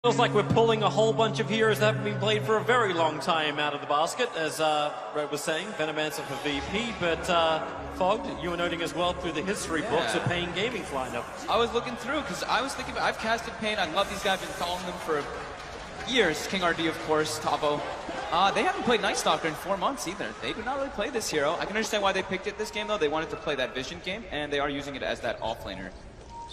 Feels like we're pulling a whole bunch of heroes that haven't been played for a very long time out of the basket, as Red was saying, Venomancer for VP, but Fog, you were noting as well through the history books of paiN Gaming's lineup. I was looking through, because I was thinking, I've casted paiN, I love these guys, I've been following them for years. King RD, of course, Tavo. They haven't played Night Stalker in 4 months either. They do not really play this hero. I can understand why they picked it this game, though. They wanted to play that Vision game, and they are using it as that offlaner.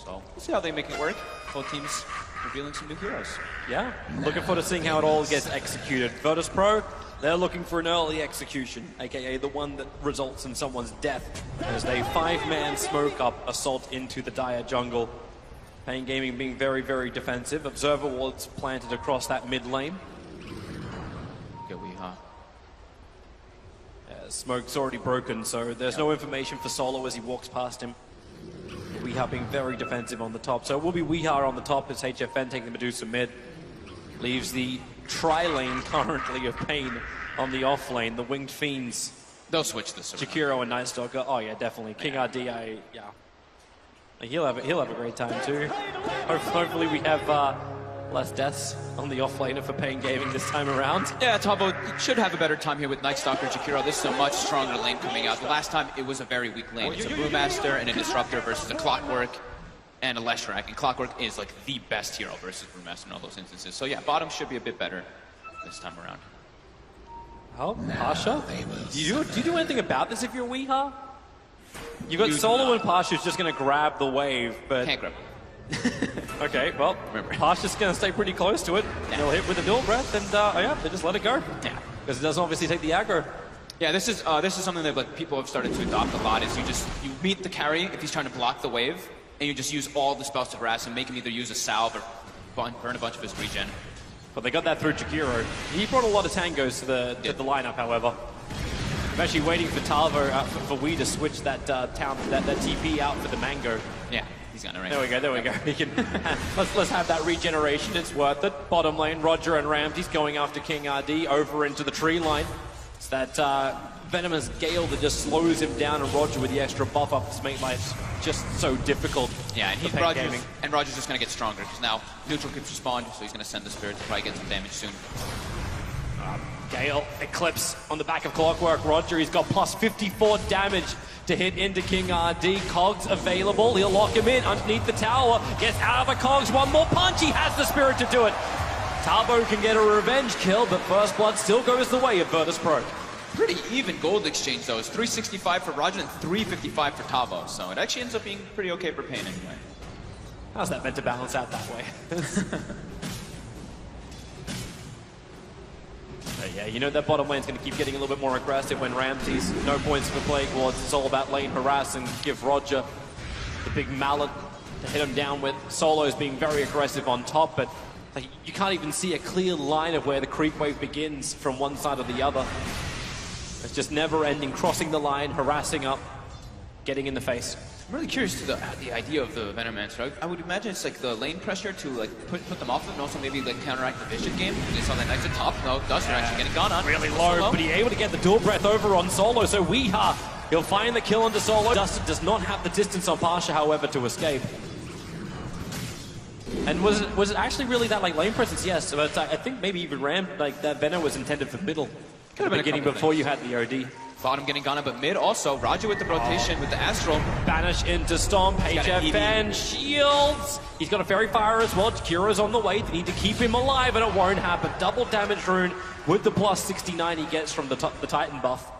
So, we'll see how they make it work. Both teams revealing some new heroes. Yeah, looking forward to seeing how it all gets executed. Virtus.pro, they're looking for an early execution, aka the one that results in someone's death, as they 5-man smoke up assault into the dire jungle. paiN Gaming being very, very defensive. Observer wards planted across that mid lane. Smoke's already broken, so there's no information for Solo as he walks past him. Weeha being very defensive on the top. So it will be Weeha on the top as HFN taking the Medusa mid. Leaves the tri-lane currently of paiN on the off lane. The Winged Fiends. They'll switch this around. Jakiro and Night Stalker. Oh yeah, definitely. King RD, He'll have a great time too. Hopefully we have less deaths on the offlaner for paiN Gaming this time around. Yeah, Tavo should have a better time here with Night Stalker Jakiro. This is a much stronger lane coming out. The last time it was a very weak lane. It's a Brewmaster and a Disruptor versus a Clockwork and a Leshrac. And Clockwork is like the best hero versus Brewmaster in all those instances. So yeah, bottom should be a bit better this time around. Oh, Pasha? Do you do anything about this if you're Weeha? You got Solo and Pasha who's just going to grab the wave, but... Can't grab it. Okay, well, Pasha's going to stay pretty close to it. Yeah. He'll hit with a dual breath, and they just let it go. Yeah, because it doesn't obviously take the aggro. Yeah, this is something that like people have started to adopt a lot. Is you beat the carry if he's trying to block the wave, and you just use all the spells to harass him, make him either use a salve or burn a bunch of his regen. But they got that through Jakiro. He brought a lot of tangos to the lineup, however. I'm actually waiting for Tavo for Wee to switch that that TP out for the Mango. Yeah. He's gonna range. There we go. He can let's have that regeneration. It's worth it. Bottom lane, Roger and Ramsey's going after King RD over into the tree line. It's that venomous gale that just slows him down, and Roger with the extra buff up to make life just so difficult. Yeah, and Roger's just gonna get stronger because now neutral keeps respawned, so he's gonna send the spirit to probably get some damage soon. Gale, Eclipse on the back of Clockwork. Roger, he's got plus 54 damage to hit into King RD. Cogs available. He'll lock him in underneath the tower. Gets out of the Cogs. One more punch. He has the spirit to do it. Tavo can get a revenge kill, but First Blood still goes the way of Virtus.pro. Pretty even gold exchange, though. It's 365 for Roger and 355 for Tavo. So it actually ends up being pretty okay for paiN anyway. How's that meant to balance out that way? Yeah, you know that bottom lane's going to keep getting a little bit more aggressive when Ramsey's no points for Plague Wards. It's all about lane harass and give Roger the big mallet to hit him down with. Solo's being very aggressive on top, but like, you can't even see a clear line of where the creep wave begins from one side or the other. It's just never ending, crossing the line, harassing up, getting in the face. I'm really curious to the idea of the Venomancer. I would imagine it's like the lane pressure to like put them off it, and also maybe like counteract the Vision game. They saw that nice at top. No, Duster actually getting gone on. Really low, but he's able to get the dual breath over on Solo. So Weeha, he'll find the kill onto Solo. Duster does not have the distance on Pasha, however, to escape. And was it actually really that like lane presence? Yes, but I think maybe even like that Venom was intended for middle. Could have been beginning before you had the OD. Bottom getting gone, but mid also. Roger with the rotation with the Astral. Banish into Stomp, HFN, shields. He's got a Fairy Fire as well. Jakiro's on the way. They need to keep him alive, and it won't happen. Double damage rune with the plus 69 he gets from the Titan buff.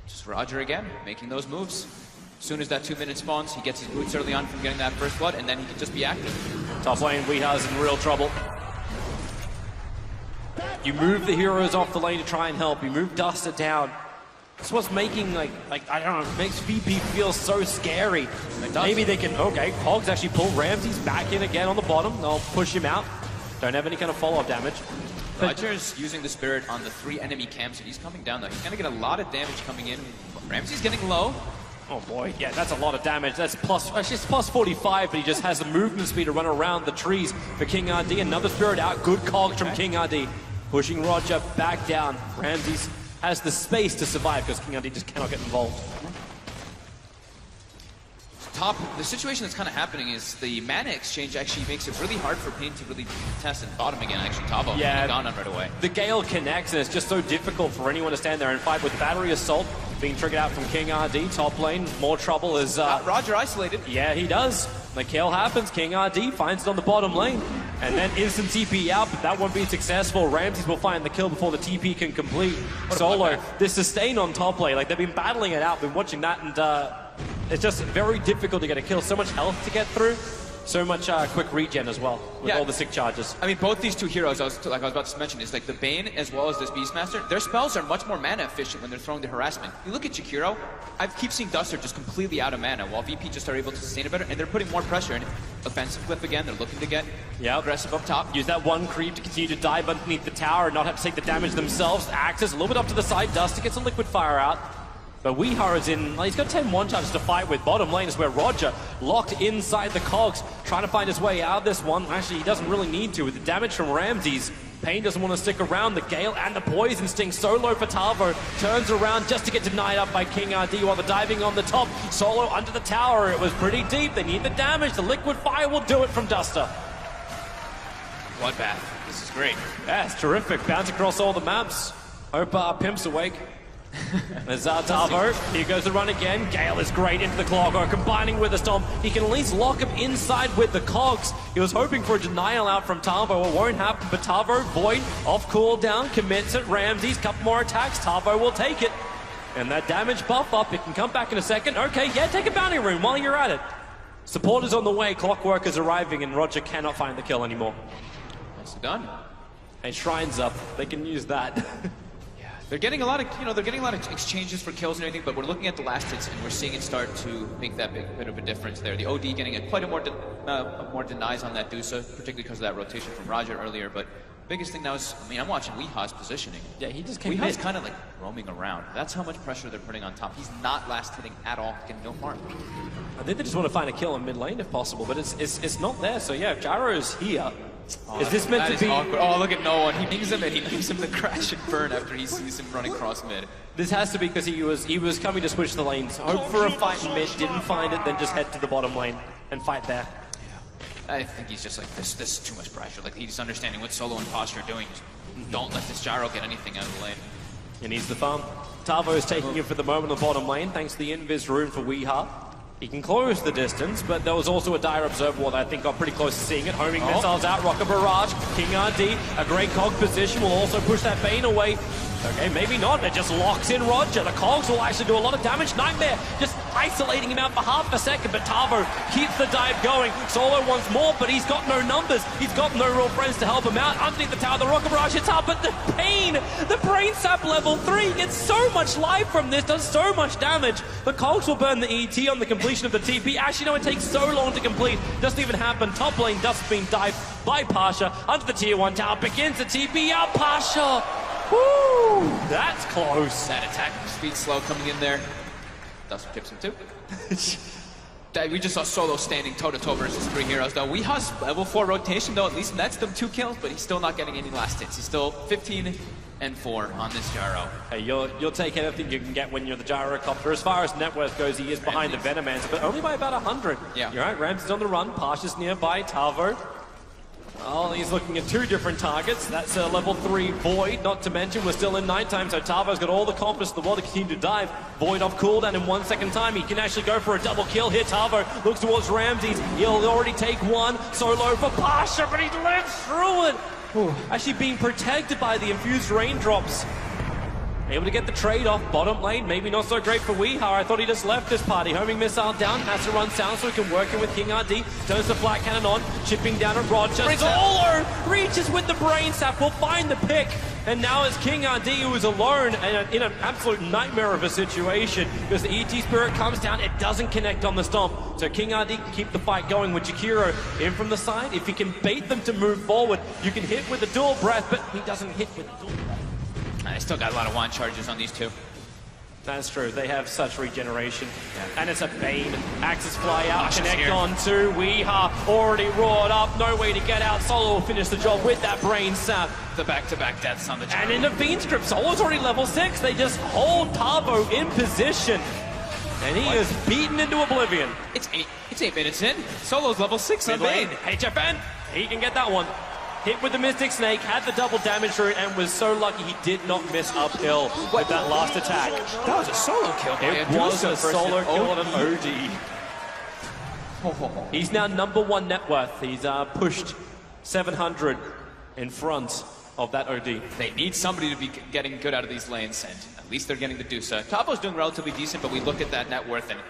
Just Roger again, making those moves. As soon as that 2-minute spawns, he gets his boots early on from getting that first blood, and then he can just be active. Top lane, Weeha's in real trouble. You move the heroes off the lane to try and help. You move Duster down. That's what's making, I don't know, makes VP feel so scary. Maybe they can, okay, Cogs actually pull Ramsey's back in again on the bottom. They'll push him out. Don't have any kind of follow-up damage. Roger's using the spirit on the 3 enemy camps, and he's coming down, though. He's going to get a lot of damage coming in. Ramsey's getting low. Oh boy, yeah, that's a lot of damage. That's actually it's plus 45, but he just has the movement speed to run around the trees for King RD. Another spirit out, good Cogs from King RD. Pushing Roger back down. Ramsey's has the space to survive because King RD just cannot get involved. the situation that's kind of happening is the mana exchange actually makes it really hard for paiN to really test and bottom again. Actually, Tavo gone on right away. The Gale connects, and it's just so difficult for anyone to stand there and fight with Battery Assault being triggered out from King RD. Top lane, more trouble is... Roger isolated. Yeah, he does. The kill happens. King RD finds it on the bottom lane. And then instant TP out, but that won't be successful. Ramses will find the kill before the TP can complete. Solo, this sustain on top lane. Like, they've been battling it out, been watching that, and it's just very difficult to get a kill. So much health to get through. So much quick regen as well, with all the sick charges. I mean, both these two heroes, I was about to mention, is like the paiN as well as this Beastmaster, their spells are much more mana efficient when they're throwing the harassment. You look at Jakiro, I keep seeing Duster just completely out of mana, while VP just are able to sustain it better, and they're putting more pressure in. Offensive flip again, they're looking to get aggressive up top. Use that one creep to continue to dive underneath the tower and not have to take the damage themselves. Axis a little bit up to the side, Duster gets a liquid fire out. But Weeha is in, he's got 10 one-charges to fight with. Bottom lane is where Roger, locked inside the cogs, trying to find his way out of this one. Actually, he doesn't really need to with the damage from Ramses. paiN doesn't want to stick around. The Gale and the Poison Sting solo for Tavo. Turns around just to get denied up by King RD while they're diving on the top. Solo under the tower. It was pretty deep. They need the damage. The liquid fire will do it from Duster. Bloodbath. This is great. Yeah, it's terrific. Bounce across all the maps. Hope Pimp's awake. There's Tavo. Here goes the run again. Gale is great into the Clogger, combining with the Stomp. He can at least lock him inside with the cogs. He was hoping for a denial out from Tavo. It won't happen, but Tavo, Void, off cooldown, commits it. Ramses, couple more attacks. Tavo will take it. And that damage buff up. It can come back in a second. Okay, yeah, take a bounty rune while you're at it. Support is on the way. Clockwork is arriving, and Roger cannot find the kill anymore. Nicely done. Hey, Shrine's up. They can use that. They're getting a lot of, they're getting a lot of exchanges for kills and everything, but we're looking at the last hits and we're seeing it start to make that bit of a difference there. The OD getting quite a more denies on that Dusa, particularly because of that rotation from Roger earlier. But the biggest thing now is, I'm watching Weeha's positioning. Yeah, he just came Weeha's kind of like roaming around. That's how much pressure they're putting on top. He's not last hitting at all, getting no harm. I think they just want to find a kill in mid lane if possible, but it's not there. So yeah, if Gyro's here. Is this meant to be awkward? Oh, look at no one. He pings him and he gives him the crash and burn after he sees him running cross mid. This has to be because he was coming to switch the lanes. Hope for a fight in mid, didn't find it, then just head to the bottom lane and fight there. Yeah. I think he's just like, this is too much pressure. Like, he's understanding what Solo and Posture are doing. Just don't let this Gyro get anything out of the lane. He needs the farm. Tavo is taking it for the moment on the bottom lane, thanks to the invis rune for Weeha. He can close the distance, but there was also a dire observer wall that I think got pretty close to seeing it. Homing missiles out, Rocket Barrage, King RD, a great cog position will also push that paiN away. Okay, maybe not, it just locks in Roger. The cogs will actually do a lot of damage. Nightmare just isolating him out for half a second, but Tavo keeps the dive going. Solo wants more, but he's got no numbers. He's got no real friends to help him out. Underneath the tower, the Rocket Barrage hits up, but the paiN, the Brain Sap level 3 gets so much life from this, does so much damage. The cogs will burn the ET on the completion of the TP. Actually, no, it takes so long to complete. Doesn't even happen. Top lane, Dust being dived by Pasha. Under the tier 1 tower, begins the TP out. Pasha! Woo! That's close. That attack speed slow coming in there. Dust tips him too. We just saw Solo standing toe-to-toe versus 3 heroes, though. Weeha's level 4 rotation, though, at least nets them 2 kills, but he's still not getting any last hits. He's still 15-4 on this Gyro. Hey, you'll take anything you can get when you're the Gyrocopter. As far as net worth goes, he is behind the Venomans, but only by about 100. Yeah. You're right, Ramses on the run, Pasha's nearby, Tavo. Oh, he's looking at 2 different targets. That's a level 3 Void, not to mention we're still in nighttime, so Tavo's got all the confidence in the world to continue to dive. Void off cooldown in 1 second time. He can actually go for a double kill here. Tavo looks towards Ramses. He'll already take 1. Solo for Pasha, but he lives through it. Ooh. Actually being protected by the infused raindrops. Able to get the trade off. Bottom lane, maybe not so great for Weeha. I thought he just left this party. Homing missile down, has to run sound so he can work in with King RD. Turns the flat cannon on, chipping down at Roger. Solo reaches with the Brain Sap, will find the pick. And now it's King RD who is alone and in an absolute nightmare of a situation because the ET Spirit comes down, it doesn't connect on the Stomp. So King RD can keep the fight going with Jakiro in from the side. If he can bait them to move forward, you can hit with the dual breath, but he doesn't hit with the dual breath. I still got a lot of wand charges on these 2. That's true. They have such regeneration. Yeah. And it's a paiN. Axes fly out, connect on to Weeha. Already roared up, no way to get out. Solo will finish the job with that Brain Sap. The back-to-back deaths on the Gyro. And in a Fiend Strip, Solo's already level 6. They just hold Tavo in position. And he is beaten into oblivion. It's 8 minutes in. Solo's level 6 on Mid lane, paiN. HFN, he can get that one. Hit with the Mystic Snake, had the double damage route, and was so lucky he did not miss uphill with that last attack. That was a solo kill. It was a solo kill on an OD. He's now #1 net worth. He's pushed 700 in front of that OD. They need somebody to be getting good out of these lanes, and at least they're getting the Dusa. Tapo's doing relatively decent, but we look at that net worth, and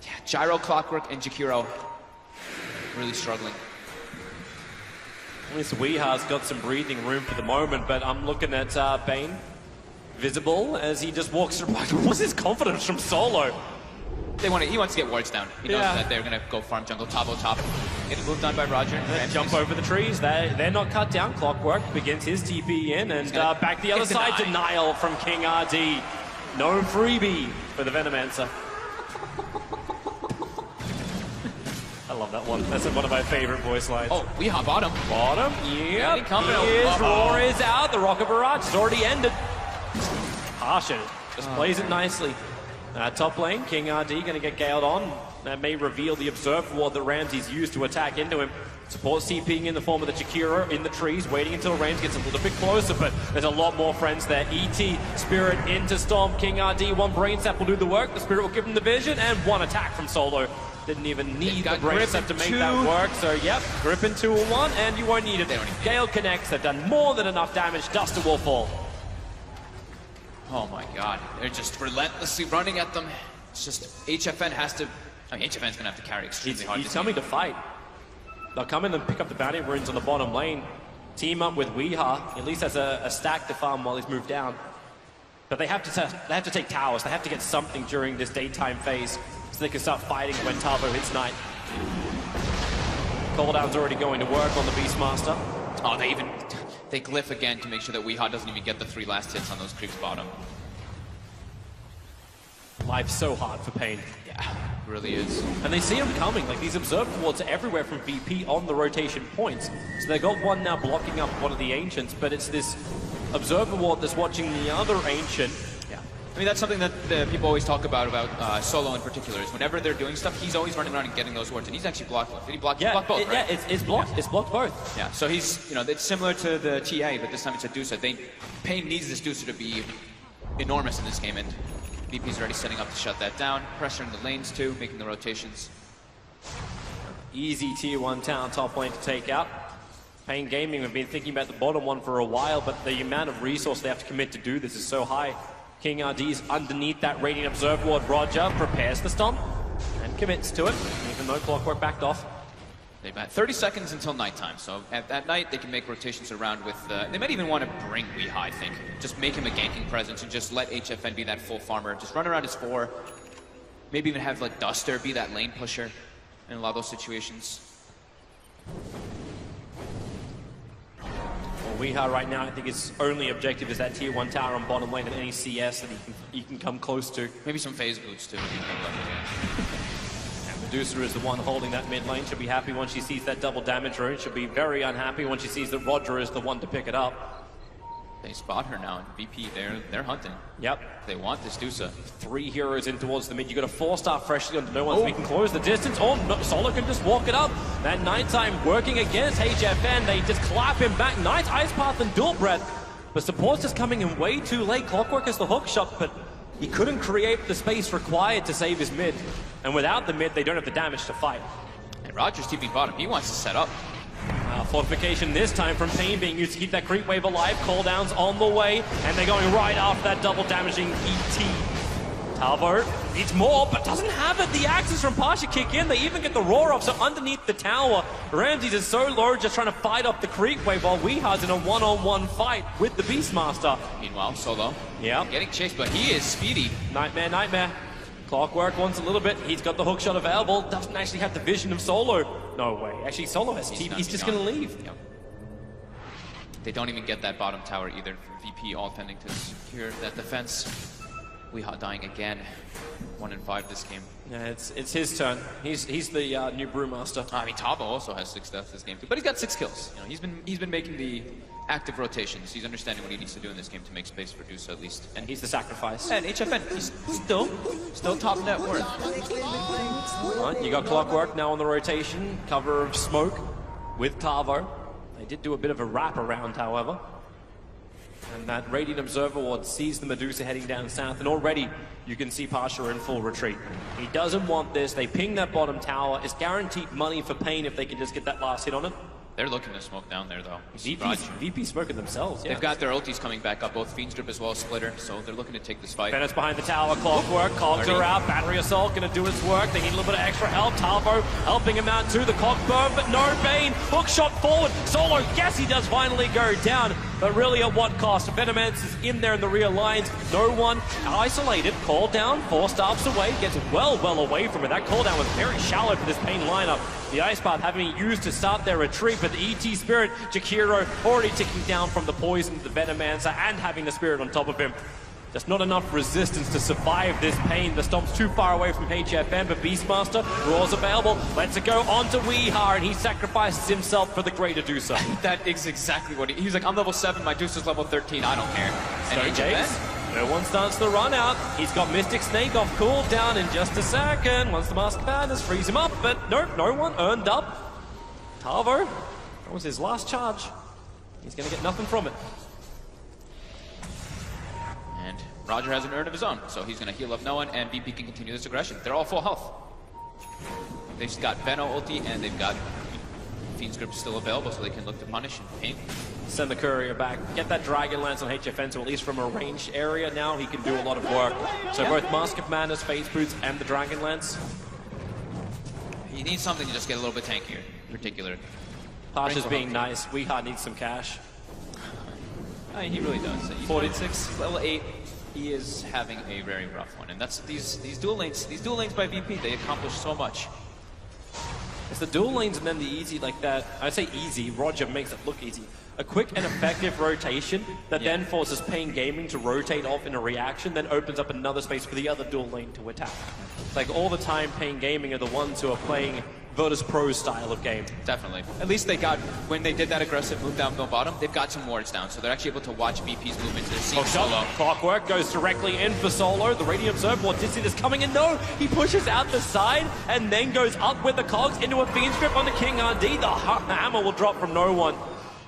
yeah, Gyro, Clockwork, and Jakiro really struggling. At least Weeha's got some breathing room for the moment, but I'm looking at paiN. Visible as he just walks through. What's his confidence from solo? He wants to get wards down. He knows that they're going to go farm jungle, Tabo top. Get a move done by Roger. And jump over the trees. They're not cut down. Clockwork begins his TP in, and back the other side. Denial from King RD. No freebie for the Venomancer. I love that one. That's one of my favorite voice lines. Oh, Weeha bottom. Bottom, yep. Roar is out. The Rocket Barrage has already ended. Harshin just plays it nicely. Top lane, King RD going to get galed on. That may reveal the Observe Ward that Ramsey's used to attack into him. Support CPing in the form of the Jakiro in the trees, waiting until Rams gets a little bit closer, but there's a lot more friends there. ET, Spirit into Storm, King RD, one Brain Sap will do the work. The Spirit will give him the vision, and one attack from Solo. Didn't even need the Brain Sap to make that work, so yep, grip in 2 and 1, and you won't need it. Gale connects, they've done more than enough damage. Duster will fall. Oh my god, they're just relentlessly running at them. It's just, HFN has to, HFN's gonna have to carry extremely hard. He's coming to fight. They'll come in and pick up the bounty runes on the bottom lane. Team up with Weeha, at least has a stack to farm while he's moved down. But they have to take towers, they have to get something during this daytime phase so they can start fighting when Tavo hits night. Cooldown's already going to work on the Beastmaster. Oh, they glyph again to make sure that Weeha doesn't even get the 3 last hits on those creeps bottom. Life's so hard for paiN. Yeah, it really is. And they see him coming, like these Observe Wards are everywhere from VP on the rotation points. So they got one now blocking up one of the Ancients, but it's this Observer Ward that's watching the other Ancient. Yeah. I mean, that's something that people always talk about Solo in particular, is whenever they're doing stuff, he's always running around and getting those wards, and he's actually blocked both. Did he block, block both, right? Yeah, it's blocked. Yeah. It's blocked both. Yeah, so he's, it's similar to the TA, but this time it's a Dusa. paiN needs this Dusa to be enormous in this game, and VP's already setting up to shut that down. Pressuring the lanes too, making the rotations. Easy tier 1 town top lane to take out. paiN Gaming have been thinking about the bottom one for a while, but the amount of resource they have to commit to do this is so high. King RD's underneath that Radiant Observe Ward. Roger prepares the stomp and commits to it, even though Clockwork backed off. They've got 30 seconds until nighttime, so at night they can make rotations around with... they might even want to bring Weeha, I think. Just make him a ganking presence and just let HFN be that full farmer. Just run around his 4. Maybe even have like Duster be that lane pusher in a lot of those situations. Well, Weeha right now, I think his only objective is that tier 1 tower on bottom lane and any CS that he can come close to. Maybe some phase boots too. Medusa is the one holding that mid lane. She'll be happy once she sees that double damage rune. She'll be very unhappy when she sees that Roger is the one to pick it up. They spot her now, and VP, they're hunting. Yep. They want this Dusa. 3 heroes in towards the mid. You got a 4-star freshly onto no one, so we can close the distance. Oh, no, Solo can just walk it up. That nighttime working against HFN. They just clap him back. Nice Ice Path and Dual Breath. But support's just coming in way too late. Clockwork has the hook shot, but he couldn't create the space required to save his mid. And without the mid, they don't have the damage to fight. And Roger's TP bottom. He wants to set up. Fortification this time from paiN being used to keep that creep wave alive. Cooldowns on the way, and they're going right after that double damaging ET. Tavo needs more, but doesn't have it. The axes from Pasha kick in. They even get the roar off, so underneath the tower, Ramses is so low, just trying to fight up the creep wave while Weeha's in a one-on-one fight with the Beastmaster. Meanwhile, Solo. Yeah. Getting chased, but he is speedy. Nightmare. Clockwork wants a little bit. He's got the hook shot available. Doesn't actually have the vision of Solo. No way. Actually, Solo has TP. He's just going to leave. Yep. They don't even get that bottom tower either. VP all tending to secure that defense. Weeha dying again. 1 in 5 this game. Yeah, it's his turn. He's the new Brewmaster. I mean, Tabo also has 6 deaths this game too, but he's got 6 kills. He's been making the active rotations. He's understanding what he needs to do in this game to make space for Dusa at least. And he's the sacrifice. And HFN, he's still top net worth. Right, you got Clockwork now on the rotation, cover of smoke with Tavo. They did do a bit of a wrap around, however. And that Radiant Observer Ward sees the Medusa heading down south, and already you can see Pasha in full retreat. He doesn't want this. They ping that bottom tower. It's guaranteed money for paiN if they can just get that last hit on it. They're looking to smoke down there, though. VP smoking themselves, yeah. They've got their ultis coming back up, both Fiend's Grip as well as Splitter, so they're looking to take this fight. Bennet's behind the tower, Clockwork, Cogs are out, Battery Assault gonna do its work. They need a little bit of extra help. Tavo helping him out too, the Cog burn, but no paiN. Hook shot forward, Solo, yes he does finally go down, but really at what cost? Venomance is in there in the rear lines, no one isolated, call down, 4 stops away, gets well away from it. That call down was very shallow for this paiN lineup. The Ice Path having it used to start their retreat, but the ET Spirit, Jakiro already ticking down from the poison to the Venomancer and having the Spirit on top of him. Just not enough resistance to survive this paiN. The Stomp's too far away from HFN, but Beastmaster, Roar's available, lets it go onto Weehar, and he sacrifices himself for the greater Dusa. That is exactly what he's like, I'm level 7, my Dusa's level 13, I don't care. And HFN? No one starts the run out. He's got Mystic Snake off cooldown in just a second. Once the Mask of Madness frees him up, but nope, no one earned up. Tavo, that was his last charge. He's gonna get nothing from it. And Roger has an urn of his own, so he's gonna heal up no one, and VP can continue this aggression. They're all full health. They've got Veno ulti, and they've got Fiend's Grip still available, so they can look to punish and paiN. Send the courier back, get that Dragon Lance on HFN, so at least from a ranged area now he can do a lot of work. So both Mask of Madness, Phase Boots, and the Dragon Lance. He needs something to just get a little bit tankier, in particular. Pasha's being nice, Weehar needs some cash. I mean, he really does. 46, level 8, he is having a very rough one. And that's these dual lanes by VP, they accomplish so much. It's the dual lanes and then the easy like that. I say easy, Roger makes it look easy. A quick and effective rotation that then forces paiN Gaming to rotate off in a reaction, then opens up another space for the other dual lane to attack. Like all the time, paiN Gaming are the ones who are playing Virtus.pro style of game. Definitely. At least they got, when they did that aggressive move down the bottom, they've got some wards down, so they're actually able to watch VP's movements. They're seeing Solo. Clockwork goes directly in for Solo. The Radiant Observer Ward did see this coming, and no, he pushes out the side and then goes up with the Cogs into a Fiend's Grip on the King RD. The hammer will drop from no one.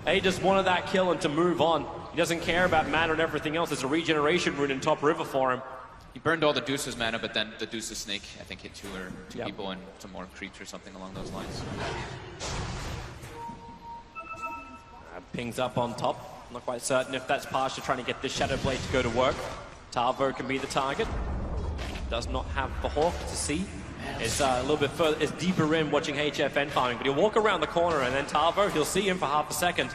He just wanted that kill and to move on. He doesn't care about mana and everything else. There's a regeneration rune in top river for him. He burned all the Deuce's mana, but then the Deuce's Snake, I think, hit two people and some more creeps or something along those lines. Pings up on top. I'm not quite certain if that's Pasha trying to get this Shadow Blade to go to work. Tavo can be the target. Does not have the Hawk to see. It's a little bit further, it's deeper in watching HFN farming, but he'll walk around the corner and then Tavo, he'll see him for half a second.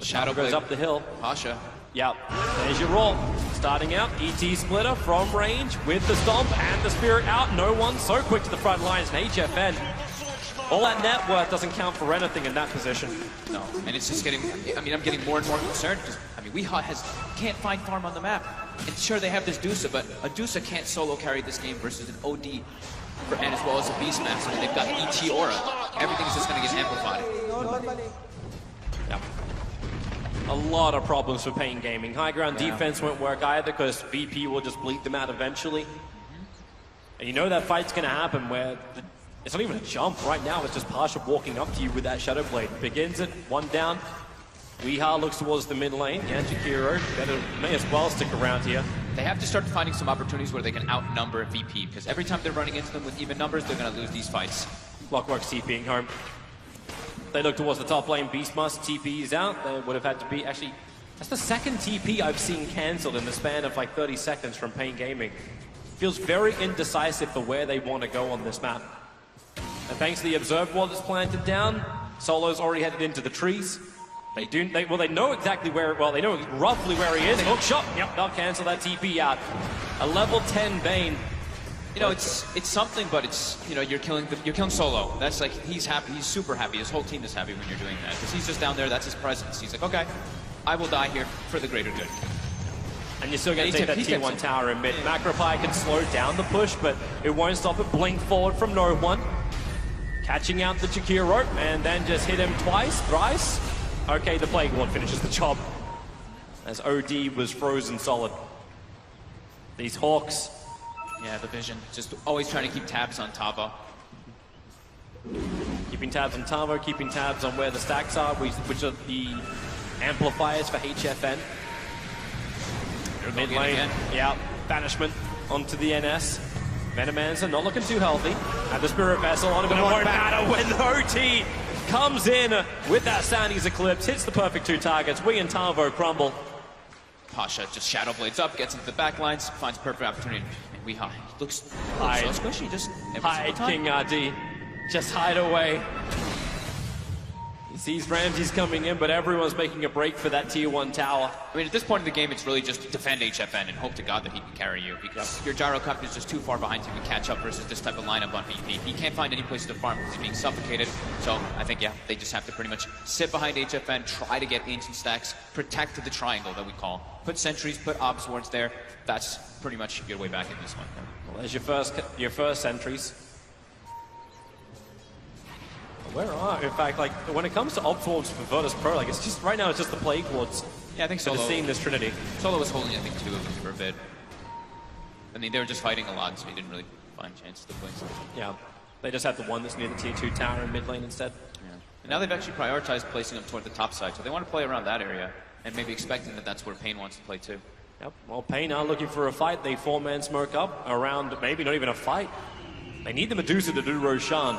Shadow goes up the hill. Pasha. Yep, there's your roll. Starting out, ET Splitter from range with the Stomp and the Spirit out. No one so quick to the front lines, and HFN. All that net worth doesn't count for anything in that position. No, and it's just getting, I mean, I'm getting more and more concerned because, I mean, Weehar can't find farm on the map. And sure, they have this Dusa, but a Dusa can't solo carry this game versus an OD, and as well as a Beastmaster. I mean, they've got ET Aura. Everything's just going to get amplified. Yep. A lot of problems for paiN Gaming. High ground defense won't work either because VP will just bleed them out eventually. And you know that fight's going to happen where it's not even a jump right now. It's just Pasha walking up to you with that Shadow Blade. Begins it, one down. Weehar looks towards the mid lane. Yeah, Jakiro may as well stick around here. They have to start finding some opportunities where they can outnumber VP because every time they're running into them with even numbers, they're going to lose these fights. Clockwork's TPing home. They look towards the top lane. Beastmaster TP's out. They would have had to be, actually, that's the second TP I've seen cancelled in the span of like 30 seconds from paiN Gaming. Feels very indecisive for where they want to go on this map. And thanks to the Observe Wall that's planted down, Solo's already headed into the trees. They know exactly where, well, they know roughly where he is. Hook shot, yep, they'll cancel that TP out. A level 10 Bane. You know, it's something, but it's, you know, you're killing Solo. That's like, he's happy, he's super happy. His whole team is happy when you're doing that. Because he's just down there, that's his presence. He's like, okay, I will die here for the greater good. And you're still going to take that T1 tower in mid. Macropie can slow down the push, but it won't stop it. Blink forward from no one. Catching out the Jakiro, and then just hit him twice, thrice. Okay, the Plague Lord finishes the job as OD was frozen solid. These Hawks. Yeah, the vision. Just always trying to keep tabs on Tavo. Keeping tabs on Tavo, keeping tabs on where the stacks are, which are the amplifiers for HFN. Mid lane, yeah, banishment onto the NS. Venomancer not looking too healthy. And the Spirit Vessel on him, but it won't matter when the OT comes in with that Sandy's Eclipse, hits the perfect 2 targets. We and Tavo crumble. Pasha just Shadow Blades up, gets into the back lines, finds a perfect opportunity. And Weehaw looks so squishy, just hide King RD. Just hide away. He sees Ramses coming in, but everyone's making a break for that tier 1 tower. I mean, at this point in the game, it's really just defend HFN and hope to God that he can carry you, because your Gyro Captain is just too far behind him to catch up versus this type of lineup on VP. He can't find any place to farm because he's being suffocated. So I think, yeah, they just have to pretty much sit behind HFN, try to get ancient stacks, protect the triangle that we call. Put sentries, put obs wards there. That's pretty much your way back in this one. Well, there's your first sentries. Where are, in fact, like, when it comes to Ops Wards for Virtus.pro, like, it's just, right now, it's just the Plague Wards. Yeah, I think Solo. Seeing this Trinity. Solo was holding, I think, 2 of them for a bit. I mean, they were just fighting a lot, so he didn't really find a chance to play something. Yeah, they just have the one that's near the tier 2 tower in mid lane instead. Yeah. And now they've actually prioritized placing them toward the top side, so they want to play around that area, and maybe expecting that that's where paiN wants to play too. Yep, well, paiN are looking for a fight. They 4-man smoke up around, maybe not even a fight. They need the Medusa to do Roshan.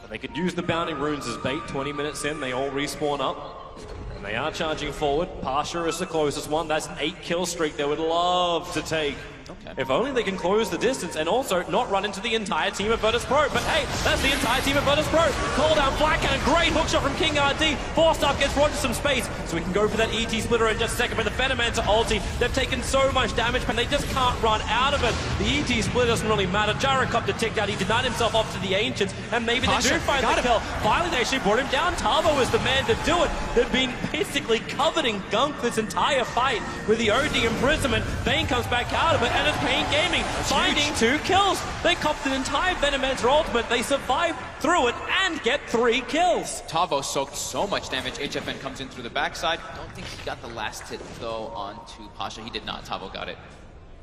They could use the Bounty Runes as bait. 20 minutes in, they all respawn up. And they are charging forward. Pasha is the closest one. That's an 8-kill streak they would love to take. Okay. If only they can close the distance and also not run into the entire team of Virtus.pro. But hey, that's the entire team of Virtus.pro. Call down Black and a great hookshot from King RD. Forstaff gets Roger some space, so we can go for that ET splitter in just a second. But the Venomancer ulti, they've taken so much damage, and they just can't run out of it. The ET split doesn't really matter. Gyrocopter ticked out. He denied himself off to the Ancients, and maybe they do find the kill. Finally, they actually brought him down. Tavo is the man to do it. They've been basically covered in gunk this entire fight with the OD imprisonment. paiN comes back out of it, and it's paiN Gaming finding 2 kills. They copped an entire Venomancer ultimate. They survive through it and get 3 kills. Tavo soaked so much damage. HFN comes in through the backside. Don't think he got the last hit though onto Pasha. He did not. Tavo got it.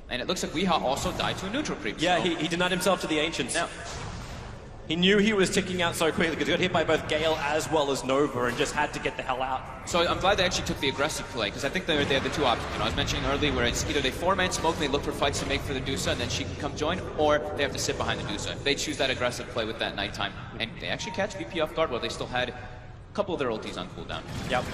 And it looks like Weehaw also died to a neutral creep. Yeah, so. he denied himself to the Ancients. Yeah. He knew he was ticking out so quickly because he got hit by both Gale as well as Nova and just had to get the hell out. So I'm glad they actually took the aggressive play, because I think they have the 2 options. You know, I was mentioning earlier where it's either they 4-man smoke and they look for fights to make for the Dusa and then she can come join, or they have to sit behind the Dusa. They choose that aggressive play with that nighttime, and they actually catch VP off guard while they still had a couple of their ultis on cooldown. Yep.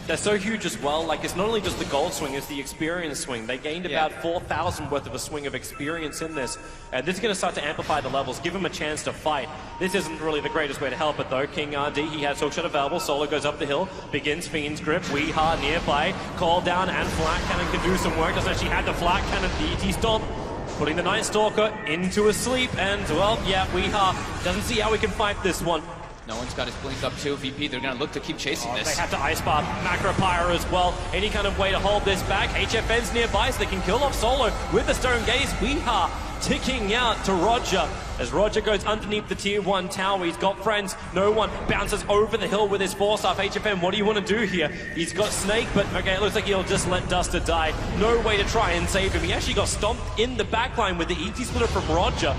They're so huge as well. Like, it's not only just the gold swing, it's the experience swing. They gained about 4,000 worth of a swing of experience in this. And this is going to start to amplify the levels, give them a chance to fight. This isn't really the greatest way to help it, though. King RD, he has hookshot available. Solo goes up the hill, begins Fiend's Grip. Weehaw nearby. Call down and Flat Cannon can do some work. Doesn't actually have the Flat Cannon. The ET Stomp, putting the Night Stalker into a sleep. And, well, yeah, Weehaw doesn't see how we can fight this one. No one's got his blink up too. VP, they're going to look to keep chasing this. They have to Ice Bar Macro Pyro as well. Any kind of way to hold this back. HFN's nearby, so they can kill off Solo with the Stone Gaze. Weehaw ticking out to Roger. As Roger goes underneath the tier 1 tower, he's got friends. No one bounces over the hill with his Forstaff. HFN, what do you want to do here? He's got Snake, but okay, it looks like he'll just let Duster die. No way to try and save him. He actually got stomped in the backline with the ET splitter from Roger,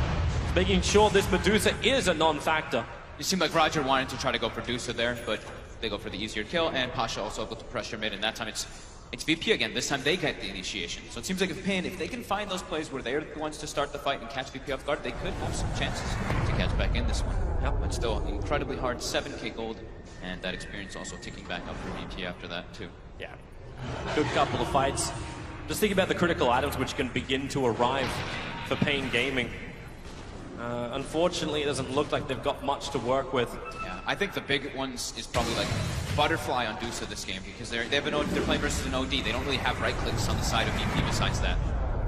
making sure this Medusa is a non-factor. It seemed like Roger wanted to try to go for Dusa there, but they go for the easier kill, and Pasha also able to pressure mid, and that time it's VP again. This time they get the initiation. So it seems like if paiN, if they can find those plays where they're the ones to start the fight and catch VP off guard, they could have some chances to catch back in this one. Yep. But still, incredibly hard, 7k gold, and that experience also ticking back up for VP after that too. Yeah, good couple of fights. Just think about the critical items which can begin to arrive for paiN Gaming. Unfortunately, it doesn't look like they've got much to work with. Yeah, I think the big ones is probably like Butterfly on Dusa this game, because they're playing versus an OD. They don't really have right clicks on the side of VP besides that.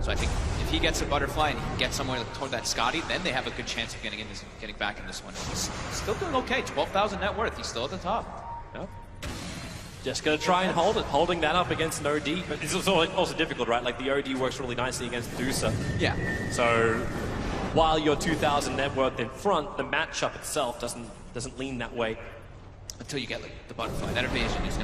So I think if he gets a Butterfly and he can get somewhere toward that Scotty, then they have a good chance of getting back in this one. He's still doing okay. 12,000 net worth. He's still at the top. Yep. Just going to try and hold it, holding that up against an OD. But it's also difficult, right? Like, the OD works really nicely against Dusa. Yeah. So while you're 2,000 net worth in front, the matchup itself doesn't lean that way. until you get like the butterfly. That evasion is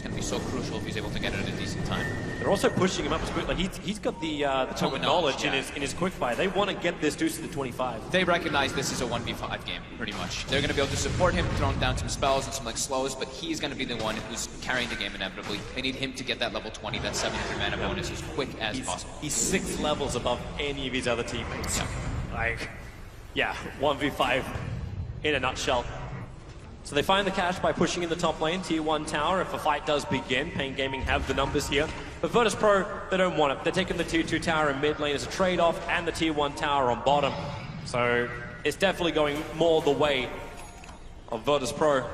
gonna be so crucial if he's able to get it at a decent time. They're also pushing him up as quick. Like he's got the total knowledge yeah. in his quick fire. They want to get this Deuce to the 25. They recognize this is a 1v5 game, pretty much. They're going to be able to support him, throwing down some spells and some like slows, but he's going to be the one who's carrying the game inevitably. They need him to get that level 20, that 73 mana bonus as quick as possible. He's 6 levels above any of his other teammates. Yeah. Like, yeah, 1v5 in a nutshell. So they find the cash by pushing in the top lane, tier 1 tower. If a fight does begin, paiN Gaming have the numbers here. But Virtus.pro, they don't want it. They're taking the tier 2 tower in mid lane as a trade-off and the tier 1 tower on bottom. So it's definitely going more the way of Virtus.pro.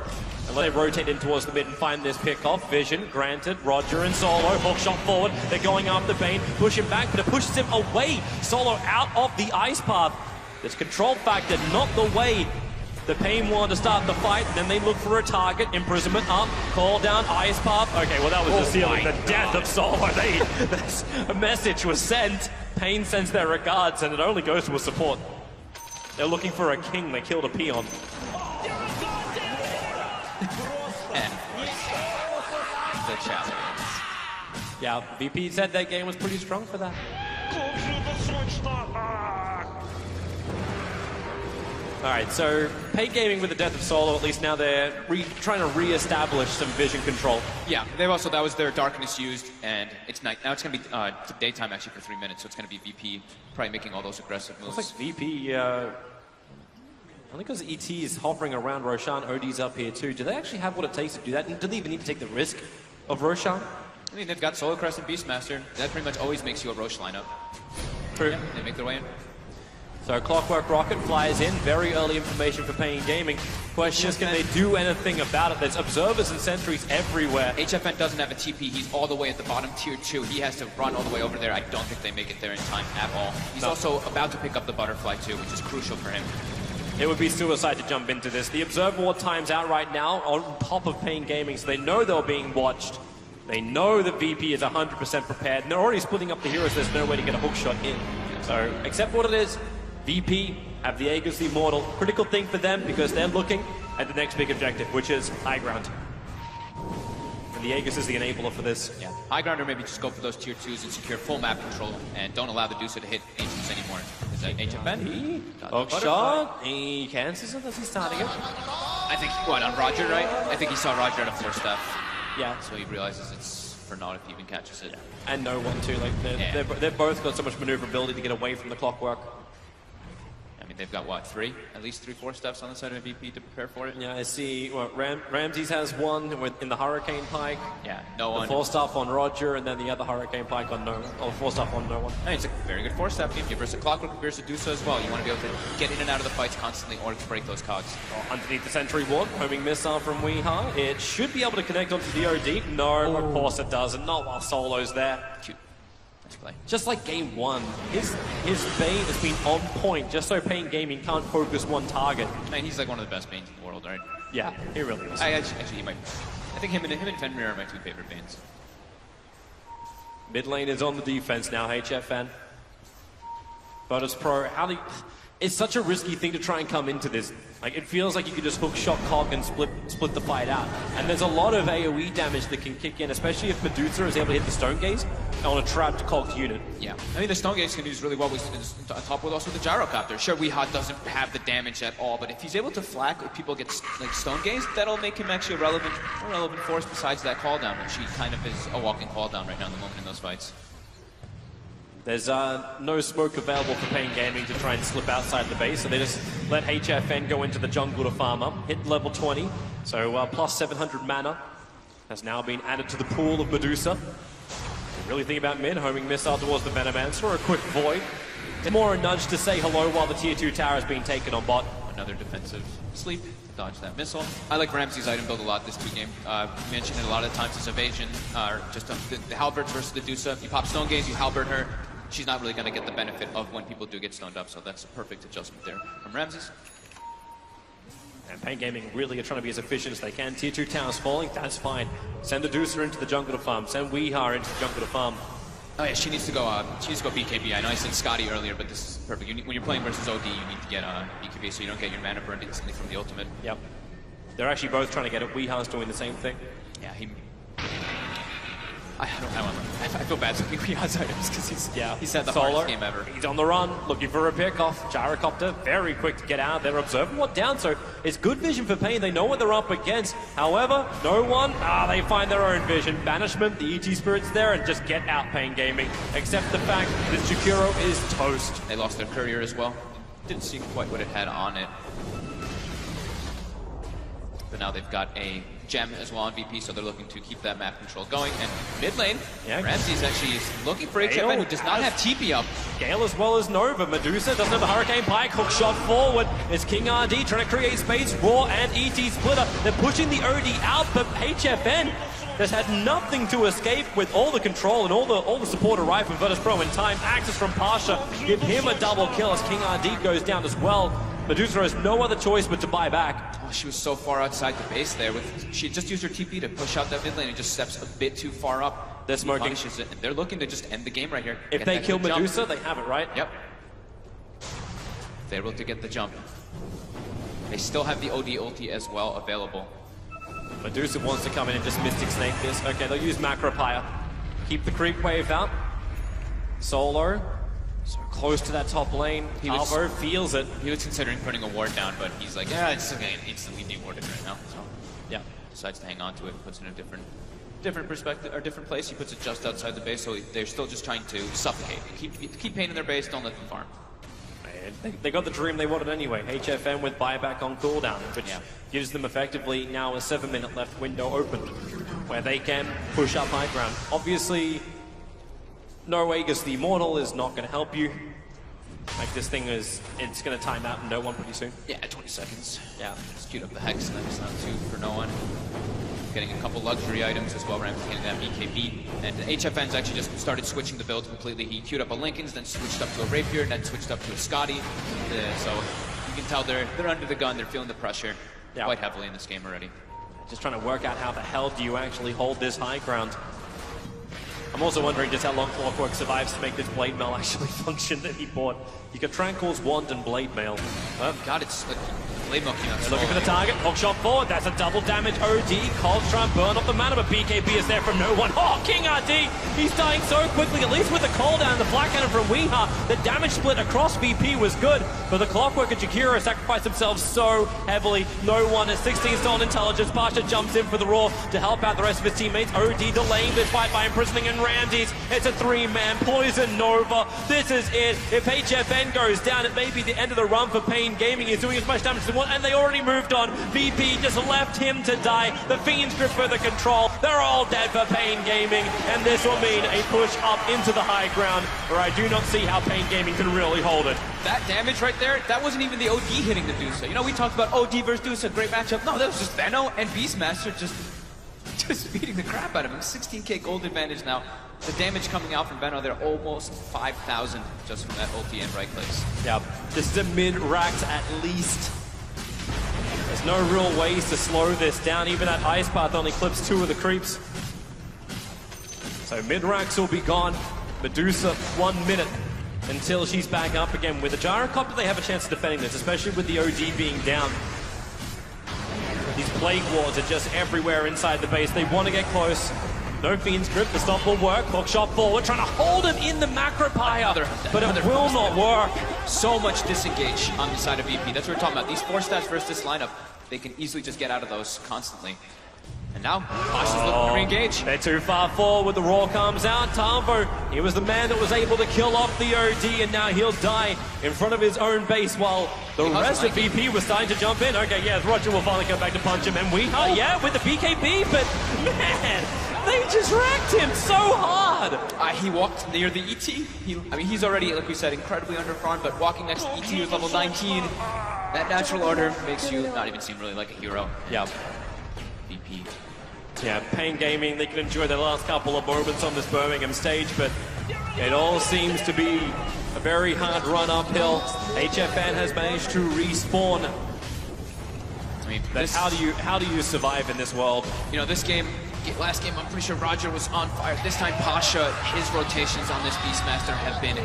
And they rotate in towards the mid and find this pick-off. Vision, granted, Roger and Solo, hook shot forward. They're going after paiN, push him back, but it pushes him away. Solo out of the ice path. This control factor, not the way the paiN wanted to start the fight, and then they look for a target. Imprisonment up, call down, ice path. Okay, well that was the ceiling, the death of Solo. A message was sent. paiN sends their regards, and it only goes to a support. They're looking for a king, they killed a peon. And the challenge. Yeah, VP said that game was pretty strong for that. Alright, so paiN Gaming with the death of Solo, at least now they're trying to re-establish some vision control. Yeah, they've also, that was their darkness used, and it's night. Now it's going to be daytime actually for 3 minutes, so it's going to be VP probably making all those aggressive moves. Looks like VP, only because ET is hovering around Roshan, OD's up here too. Do they actually have what it takes to do that? Do they even need to take the risk of Roshan? I mean, they've got Solar Crest and Beastmaster. That pretty much always makes you a Roche lineup. True. Yeah, they make their way in. So Clockwork Rocket flies in, very early information for paiN Gaming. Question is, can they do anything about it? There's observers and sentries everywhere. HFN doesn't have a TP, he's all the way at the bottom tier 2. He has to run all the way over there. I don't think they make it there in time at all. He's also about to pick up the butterfly too, which is crucial for him. It would be suicide to jump into this. The Observer Ward time's out right now on top of paiN Gaming, so they know they're being watched. They know that VP is 100% prepared, and they're already splitting up the heroes. There's no way to get a hook shot in. So, except what it is, VP have the Aegis the Immortal. Critical thing for them because they're looking at the next big objective, which is high ground. And the Aegis is the enabler for this. Yeah, high ground, or maybe just go for those tier 2s and secure full map control and don't allow the Deucer to hit Ancients anymore. Is that HFN? Hook shot. He cancels it as he's starting it. I think, what, on Roger, right? I think he saw Roger at a 4-step. Yeah. So he realizes it's for naught if he even catches it. Yeah. And no one too. Like they've both got so much maneuverability to get away from the clockwork. I mean, they've got, what, at least 3-4 steps on the side of VP to prepare for it? Yeah, I see. Well, Ramses has one in the Hurricane Pike. Yeah, no one. The 4-stuff on Roger, and then the other Hurricane Pike on no one. Or 4-stuff on no one. Hey, it's a very good 4-step game. Give versus Clockwork, versus Deucer as well. You want to be able to get in and out of the fights constantly or to break those cogs. Underneath the Sentry Ward, homing missile from Weeha. It should be able to connect onto the OD. No, of course it doesn't. Not while Solo's there. Cute. Nice play. Just like game 1, his Bane has been on point, just so paiN Gaming can't focus one target. Man, he's like one of the best Banes in the world, right? Yeah, he really is. Actually, he might. I think him and Fenrir are my 2 favorite Banes. Mid lane is on the defense now, HFN. Virtus.pro, it's such a risky thing to try and come into this. Like, it feels like you could just hook shot cog and split the fight out. And there's a lot of AoE damage that can kick in, especially if Medusa is able to hit the Stone Gaze on a trapped cogged unit. Yeah, I mean, the Stone Gaze can use really well on top with also the Gyrocopter. Sure, Weeha doesn't have the damage at all, but if he's able to flack if people get like Stone Gaze, that'll make him actually a relevant force besides that call down, which he kind of is a walking call down right now in the moment in those fights. There's no smoke available for paiN Gaming to try and slip outside the base, so they just let HFN go into the jungle to farm up, hit level 20, so plus 700 mana has now been added to the pool of Medusa. Really think about mid, homing missile towards the Venomancer, a quick void. It's more a nudge to say hello while the tier 2 tower is being taken on bot. Another defensive sleep to dodge that missile. I like Ramsey's item build a lot this 2 game. You mentioned it a lot of times as evasion, just the Halberd versus the Medusa. You pop Stone Gaze, you Halberd her. She's not really going to get the benefit of when people do get stoned up, so that's a perfect adjustment there from Ramses. And paiN Gaming really are trying to be as efficient as they can. Tier 2 towers falling, that's fine. Send the Deucer into the jungle to farm. Send Weeha into the jungle to farm. Oh yeah, she needs to go BKB. I know I said Scotty earlier, but this is perfect. When you're playing versus OD, you need to get BKB so you don't get your mana burned instantly from the ultimate. Yep. They're actually both trying to get it. Weeha's doing the same thing. Yeah, I feel bad for Weeha's items because he's had the hardest game ever. He's on the run, looking for a pickoff. Gyrocopter, very quick to get out. They're observing what down, so it's good vision for paiN. They know what they're up against. However, no one, they find their own vision. Banishment, the ET Spirit's there, and just get out paiN Gaming. Except the fact that Jakiro is toast. They lost their courier as well. Didn't see quite what it had on it. But now they've got a gem as well on VP, so they're looking to keep that map control going. And mid lane, Ramsey's actually looking for HFN, who does not have TP up. Gale as well as Nova. Medusa doesn't have a Hurricane Pike. Hook shot forward. It's King RD trying to create space. Raw and ET Splitter. They're pushing the OD out, but HFN has had nothing to escape with all the control and all the support arrived from Virtus.pro in time. Access from Pasha. Give him a double kill as King RD goes down as well. Medusa has no other choice but to buy back. Oh, she was so far outside the base there. She just used her TP to push out that mid lane and just steps a bit too far up. They're smoking. Punishes it. They're looking to just end the game right here. If they kill Medusa, they have it, right? Yep. They're able to get the jump. They still have the OD ulti as well available. Medusa wants to come in and just Mystic Snake this. Okay, they'll use Macropire. Keep the creep wave out. Solo. So close to that top lane. Alvo feels it. He was considering putting a ward down, but he's like, yeah, it's okay, instantly dewarded right now. So yeah, decides to hang on to it, puts it in a different perspective or different place. He puts it just outside the base, so they're still just trying to suffocate. Keep paiN in their base, don't let them farm. They got the dream they wanted anyway. HFN with buyback on cooldown, which gives them effectively now a 7-minute left window open where they can push up high ground. Obviously, no Aegis the Immortal is not going to help you. Like this thing it's going to time out and no one pretty soon. Yeah, 20 seconds. Yeah. Just queued up the Hex, and that's not 2 for no one. Getting a couple luxury items as well. Ramsey getting that BKB. And HFN's actually just started switching the builds completely. He queued up a Linken's, then switched up to a Rapier, and then switched up to a Scotty. So you can tell they're under the gun. They're feeling the pressure quite heavily in this game already. Just trying to work out how the hell do you actually hold this high ground. I'm also wondering just how long Clockwork survives to make this Blade Mail actually function that he bought. You got Tranquil's Wand and Blade Mail. Oh god, it's like Blade Mail came out. Looking for the target, hook shot forward, that's a double damage OD. Cold's trying to burn off the mana, but BKB is there from no one. Oh, King RD, he's dying so quickly, at least with the cooldown, the flat cannon from Weeha. The damage split across VP was good, but the Clockwork and Jakiro sacrificed themselves so heavily. No one at 16 stolen intelligence. Pasha jumps in for the Raw to help out the rest of his teammates. OD delaying this fight by imprisoning and Ramses. It's a 3-man Poison Nova. This is it. If HFN goes down, it may be the end of the run for paiN Gaming. He's doing as much damage as they want, and they already moved on. VP just left him to die. The Fiends grip for the control. They're all dead for paiN Gaming, and this will mean a push up into the high ground, where I do not see how paiN Gaming can really hold it. That damage right there, that wasn't even the OD hitting the Dusa. You know, we talked about OD versus Dusa, great matchup. No, that was just Venno and Beastmaster just beating the crap out of him. 16k gold advantage now. The damage coming out from Venno, they're almost 5,000 just from that ulti and right clicks. Yeah, this is a mid-rax at least. There's no real ways to slow this down. Even that Ice Path only clips 2 of the creeps. So mid-rax will be gone. Medusa, 1 minute until she's back up again. With the Gyrocopter, they have a chance of defending this, especially with the OD being down. These Plague Wards are just everywhere inside the base. They want to get close. No Fiend's grip, the stop will work. Hook shot forward, trying to hold him in the Macropire, but it will not work. So much disengage on the side of VP. That's what we're talking about. These 4 stats versus this lineup, they can easily just get out of those constantly. And now, Pasha's looking to re-engage. They're too far forward, the Raw comes out. Talvo, he was the man that was able to kill off the OD, and now he'll die in front of his own base while the rest of VP was starting to jump in. Okay, yeah, Roger will finally come back to punch him, and with the BKB, but man, they just wrecked him so hard. He walked near the ET. I mean, he's already, like we said, incredibly underfarmed, but walking next to ET who's level 19, that natural order makes you not even seem really like a hero. Yeah. VP. Yeah, paiN Gaming, they can enjoy their last couple of moments on this Birmingham stage, but it all seems to be a very hard run uphill. HFN has managed to respawn. I mean, how do you survive in this world? You know, this game, last game, I'm pretty sure Roger was on fire. This time, Pasha, his rotations on this Beastmaster have been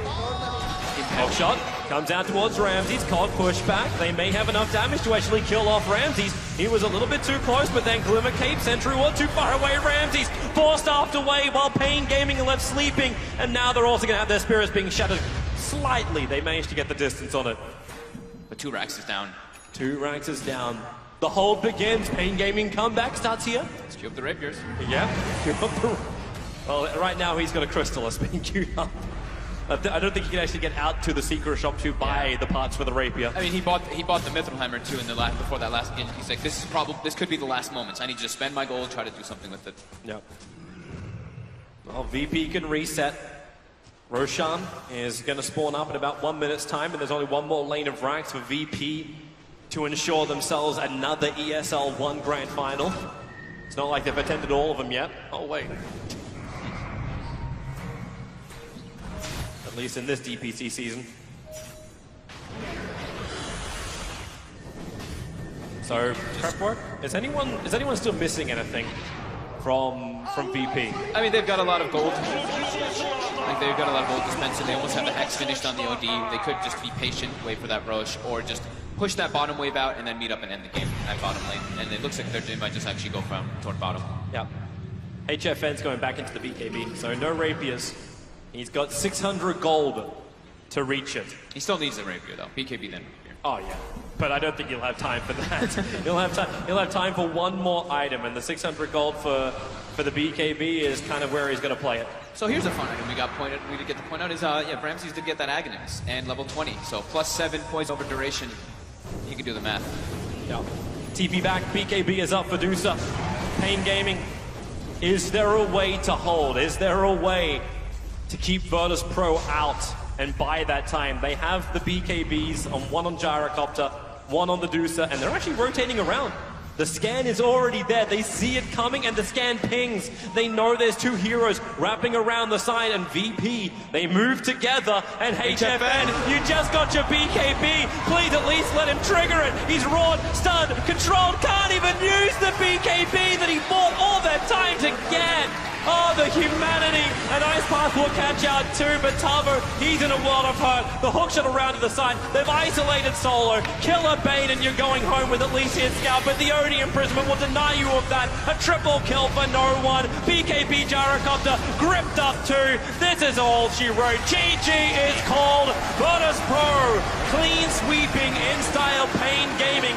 Hook shot comes out towards Ramses. Cog pushback. They may have enough damage to actually kill off Ramses. He was a little bit too close, but then Glimmer Cape Sentry were too far away. Ramses forced after wave while paiN Gaming are left sleeping. And now they're also going to have their spirits being shattered slightly. They managed to get the distance on it. But 2 racks is down. 2 ranks is down. The hold begins. paiN Gaming comeback starts here. Let's queue up the rapiers. Yeah. Well, right now he's got a Crystallis being queued up. I don't think he can actually get out to the secret shop to buy the parts for the rapier. I mean, he bought the Mithril Hammer too in the before that last game. He's like, this could be the last moments. I need to just spend my gold, try to do something with it. Yeah. Well, VP can reset. Roshan is going to spawn up in about 1 minute's time, and there's only one more lane of racks for VP to ensure themselves another ESL 1 Grand Final. It's not like they've attended all of them yet. Oh, wait. At least in this DPC season. So, prep work? Is anyone still missing anything from VP? I mean, they've got a lot of gold. Like, they've got a lot of gold dispensing. They almost have the Hex finished on the OD. They could just be patient, wait for that Roche, or just push that bottom wave out and then meet up and end the game at bottom lane. And it looks like they might just actually go toward bottom. Yeah. HFN's going back into the BKB, so no rapiers. He's got 600 gold to reach it. He still needs a rapier though. BKB then rapier. Oh yeah, but I don't think he'll have time for that. He'll have time for one more item, and the 600 gold for the BKB is kind of where he's going to play it. So here's a fun item we did get to point out is Ramses did get that Aghanim and level 20, so +7 points over duration. You can do the math. Yeah. TP back, BKB is up for Dusa. paiN Gaming. Is there a way to hold? Is there a way to keep Virtus.pro out and buy that time? They have the BKBs on one on Gyrocopter, one on the Dusa, and they're actually rotating around. The scan is already there. They see it coming, and the scan pings. They know there's 2 heroes wrapping around the side, and VP, they move together, and HFN, you just got your BKB. Please at least let him trigger it. He's roared, stunned, controlled, can't even use the BKB that he fought all that time to get. Oh, the humanity! And Ice Path will catch out too, but Tavo, he's in a world of hurt. The hook shot around to the side. They've isolated Solo. Killer bait, and you're going home with at least his scout, but the OD imprisonment will deny you of that. A triple kill for no one. BKB Gyrocopter gripped up too. This is all she wrote. GG is called. Virtus.pro clean sweeping in style paiN Gaming.